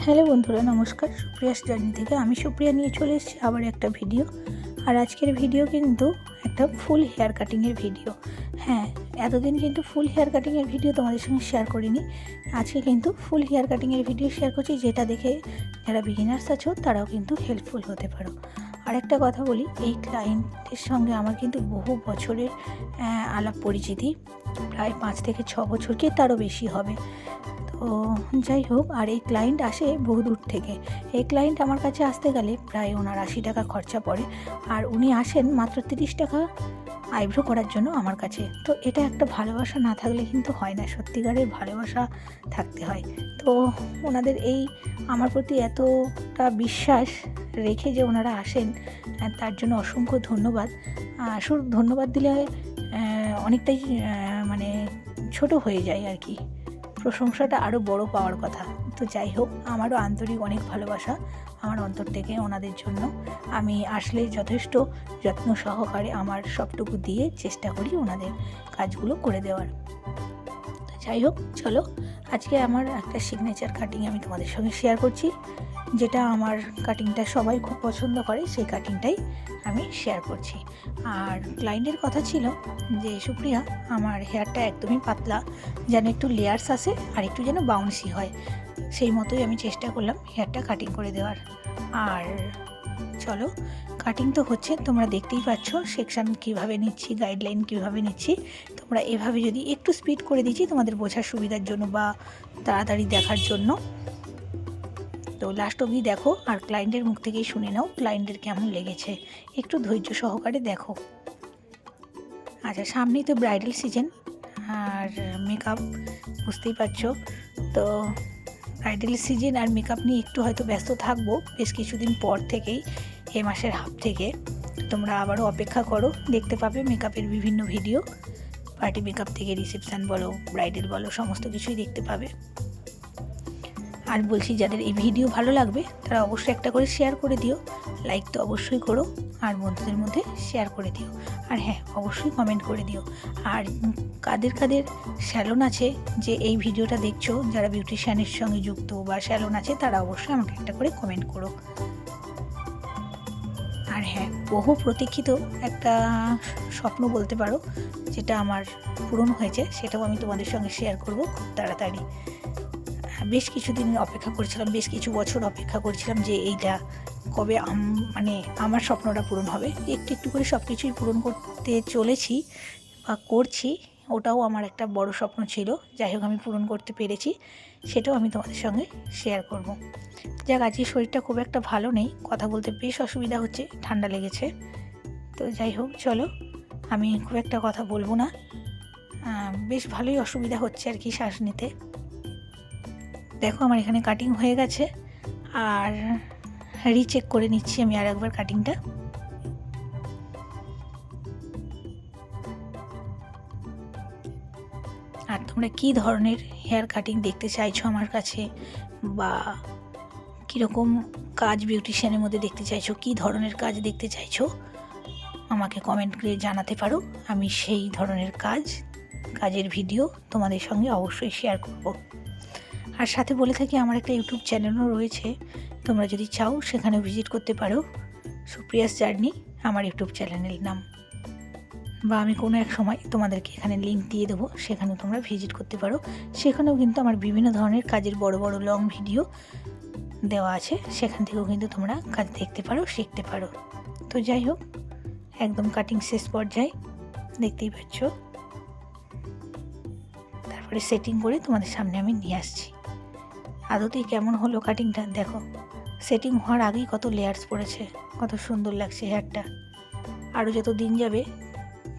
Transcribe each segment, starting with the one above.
Hello বন্ধুরা, নমস্কার। Supriya's journey থেকে আমি সুপ্রিয়া নিয়ে চলে এসেছি আবার একটা ভিডিও। আর আজকের ভিডিও কিন্তু একটা ফুল হেয়ার কাটিংয়ের ভিডিও। হ্যাঁ, এতদিন কিন্তু ফুল হেয়ার কাটিংয়ের ভিডিও তোমাদের সঙ্গে শেয়ার করিনি। আজকে কিন্তু ফুল হেয়ার কাটিংয়ের ভিডিও শেয়ার করছি, যেটা দেখে যারা বিগিনার্স আছো তারাও কিন্তু হেল্পফুল হতে পারো। আর একটা কথা বলি, এই ক্লায়েন্টের সঙ্গে আমার কিন্তু বহু বছরের আলাপ পরিচিতি, প্রায় 5 থেকে 6 বছর, কি তারও বেশি হবে। তো যাই হোক, আর এই ক্লায়েন্ট আসে বহু দূর থেকে। এই ক্লায়েন্ট আমার কাছে আসতে গেলে প্রায় ওনার 80 টাকা খরচা পড়ে, আর উনি আসেন মাত্র 30 টাকা আইব্রো করার জন্য আমার কাছে। তো এটা একটা ভালোবাসা না থাকলে কিন্তু হয় না, সত্যিকারের ভালোবাসা থাকতে হয়। তো ওনাদের এই আমার প্রতি এতটা বিশ্বাস রেখে যে ওনারা আসেন, তার জন্য অসংখ্য ধন্যবাদ। শুধু ধন্যবাদ দিলে অনেকটাই মানে ছোট হয়ে যায় আর কি, প্রশংসাটা আরও বড় পাওয়ার কথা। তো যাই হোক, আমারও আন্তরিক অনেক ভালোবাসা আমার অন্তর থেকে ওনাদের জন্য। আমি আসলে যথেষ্ট যত্ন সহকারে আমার সবটুকু দিয়ে চেষ্টা করি ওনাদের কাজগুলো করে দেওয়ার। তো যাই হোক, চলো আজকে আমার একটা সিগনেচার কাটিং আমি তোমাদের সঙ্গে শেয়ার করছি, যেটা আমার কাটিংটা সবাই খুব পছন্দ করে, সেই কাটিংটাই আমি শেয়ার করছি। আর ক্লায়েন্টের কথা ছিল যে, সুপ্রিয়া, আমার হেয়ারটা একদমই পাতলা, যেন একটু লেয়ার্স আসে আর একটু যেন বাউন্সি হয়, সেই মতোই আমি চেষ্টা করলাম হেয়ারটা কাটিং করে দেওয়ার। আর চলো, কাটিং তো হচ্ছে, তোমরা দেখতেই পাচ্ছ সেকশান কীভাবে নিচ্ছি, গাইডলাইন কীভাবে নিচ্ছি। তোমরা এভাবে যদি একটু স্পিড করে দিচ্ছি তোমাদের বোঝার সুবিধার জন্য বা তাড়াতাড়ি দেখার জন্য। তো লাস্ট অবধি দেখো, আর ক্লায়েন্টের মুখ থেকেই শুনে নাও ক্লায়েন্টের কেমন লেগেছে, একটু ধৈর্য সহকারে দেখো। আচ্ছা, সামনেই তো ব্রাইডাল সিজন আর মেকআপ, বুঝতেই পারছো। তো ব্রাইডাল সিজন আর মেকআপ নিয়ে একটু হয়তো ব্যস্ত থাকবো বেশ কিছুদিন পর থেকেই, এ মাসের হাফ থেকে। তোমরা আবারও অপেক্ষা করো, দেখতে পাবে মেকআপের বিভিন্ন ভিডিও, পার্টি মেকআপ থেকে রিসেপশান বলো, ব্রাইডাল বলো, সমস্ত কিছুই দেখতে পাবে। আর বলছি, যাদের এই ভিডিও ভালো লাগবে তারা অবশ্যই একটা করে শেয়ার করে দিও, লাইক তো অবশ্যই করো, আর বন্ধুদের মধ্যে শেয়ার করে দিও। আর হ্যাঁ, অবশ্যই কমেন্ট করে দিও। আর কাদের কাদের স্যালন আছে যে এই ভিডিওটা দেখছো, যারা বিউটিশিয়ানের সঙ্গে যুক্ত বা স্যালন আছে, তারা অবশ্যই আমাকে একটা করে কমেন্ট করো। আর হ্যাঁ, বহু প্রতীক্ষিত একটা স্বপ্ন বলতে পারো, যেটা আমার পূরণ হয়েছে, সেটাও আমি তোমাদের সঙ্গে শেয়ার করব খুব তাড়াতাড়ি। বেশ কিছুদিন অপেক্ষা করেছিলাম, বেশ কিছু বছর অপেক্ষা করেছিলাম যে এইটা কবে মানে আমার স্বপ্নটা পূরণ হবে। একটু একটু করে সব কিছুই পূরণ করতে চলেছি বা করছি। ওটাও আমার একটা বড় স্বপ্ন ছিল, যাই হোক আমি পূরণ করতে পেরেছি, সেটাও আমি তোমাদের সঙ্গে শেয়ার করব। যাক, আজকে শরীরটা খুব একটা ভালো নেই, কথা বলতে বেশ অসুবিধা হচ্ছে, ঠান্ডা লেগেছে। তো যাই হোক, চলো, আমি খুব একটা কথা বলবো না, বেশ ভালোই অসুবিধা হচ্ছে আর কি শ্বাস নিতে। দেখো, আমার এখানে কাটিং হয়ে গেছে, আর রিচেক করে নিচ্ছি আমি আর একবার কাটিংটা। আর তোমরা কী ধরনের হেয়ার কাটিং দেখতে চাইছো আমার কাছে, বা কীরকম কাজ বিউটিশিয়ানের মধ্যে দেখতে চাইছো, কী ধরনের কাজ দেখতে চাইছো, আমাকে কমেন্ট করে জানাতে পারো। আমি সেই ধরনের কাজের ভিডিও তোমাদের সঙ্গে অবশ্যই শেয়ার করব। আর সাথে বলে থাকি, আমার একটা ইউটিউব চ্যানেলও রয়েছে, তোমরা যদি চাও সেখানে ভিজিট করতে পারো। সুপ্রিয়াস জার্নি আমার ইউটিউব চ্যানেলের নাম, বা আমি কোনো এক সময় তোমাদেরকে এখানে লিঙ্ক দিয়ে দেবো, সেখানেও তোমরা ভিজিট করতে পারো। সেখানেও কিন্তু আমার বিভিন্ন ধরনের কাজের বড় বড় লং ভিডিও দেওয়া আছে, সেখান থেকেও কিন্তু তোমরা কাজ দেখতে পারো, শিখতে পারো। তো যাই হোক, একদম কাটিং শেষ পর্যায়ে, দেখতেই পাচ্ছ। তারপরে সেটিং করে তোমাদের সামনে আমি নিয়ে আসছি। আদতেই কেমন হলো কাটিংটা দেখো, সেটিং হওয়ার আগেই কত লেয়ার্স পড়েছে, কত সুন্দর লাগছে হেয়ারটা। আরও যত দিন যাবে,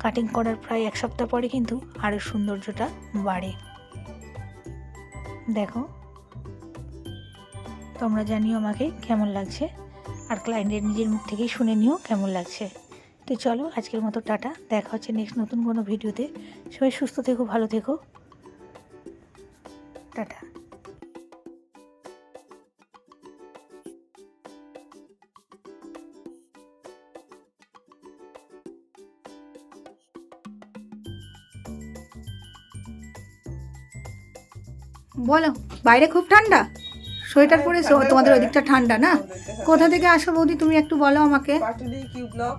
কাটিং করার প্রায় 1 সপ্তাহ পরে কিন্তু আরও সৌন্দর্যটা বাড়ে। দেখো, তোমরা জানিও আমাকে কেমন লাগছে, আর ক্লায়েন্টের নিজের মুখ থেকেই শুনে নিও কেমন লাগছে। তো চলো, আজকের মতো টাটা, দেখা হচ্ছে নেক্সট নতুন কোনো ভিডিওতে। সবাই সুস্থ থেকো, ভালো থেকো, টাটা। বলো, বাইরে খুব ঠান্ডা? সোয়েটার পরেছো? তোমাদের ওদিকটা ঠান্ডা না? কোথা থেকে আসো বৌদি তুমি একটু বলো আমাকে। Patuli Q block.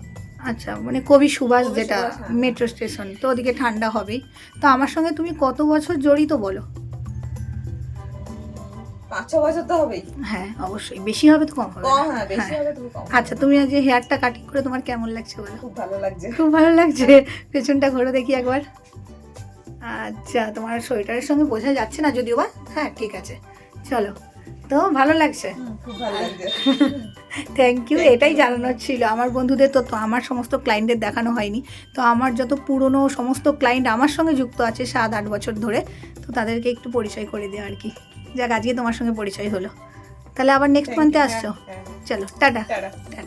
আচ্ছা, মানে কবি সুভাষ কবি যেটা সুভাষ, হ্যাঁ। মেট্রো স্টেশন, তো ওদিকে ঠান্ডা হবেই। তো আমার সঙ্গে তুমি কত বছর জড়িত বলো? 5-6 বছর তো হবেই। হ্যাঁ অবশ্যই, বেশি হবে তো কম হবে কম, না? হ্যাঁ বেশি হ্যাঁ। হবে তো কম। আচ্ছা, তুমি আজ যে হেয়ারটা কাটিং করে তোমার কেমন লাগছে বলো? খুব ভালো লাগছে। খুব ভালো লাগছে। পেছনটা ঘোরো দেখি একবার। আচ্ছা, তোমার সোয়েটারের সঙ্গে বোঝা যাচ্ছে না যদিও বা, হ্যাঁ ঠিক আছে, চলো। তো ভালো লাগছে, খুব ভালো লাগছে। Thank you. এটাই জানানোর ছিল আমার বন্ধুদের, তো আমার সমস্ত ক্লায়েন্টদের দেখানো হয়নি। তো আমার যত পুরনো সমস্ত ক্লায়েন্ট আমার সঙ্গে যুক্ত আছে 7-8 বছর ধরে, তো তাদেরকে একটু পরিচয় করে দেওয়া আর কি। যাক, আজকে তোমার সঙ্গে পরিচয় হলো। তাহলে আবার নেক্সট Thank মান্থে you, আসছো? হ্যাঁ, হ্যাঁ। চলো টাটা। টাটা।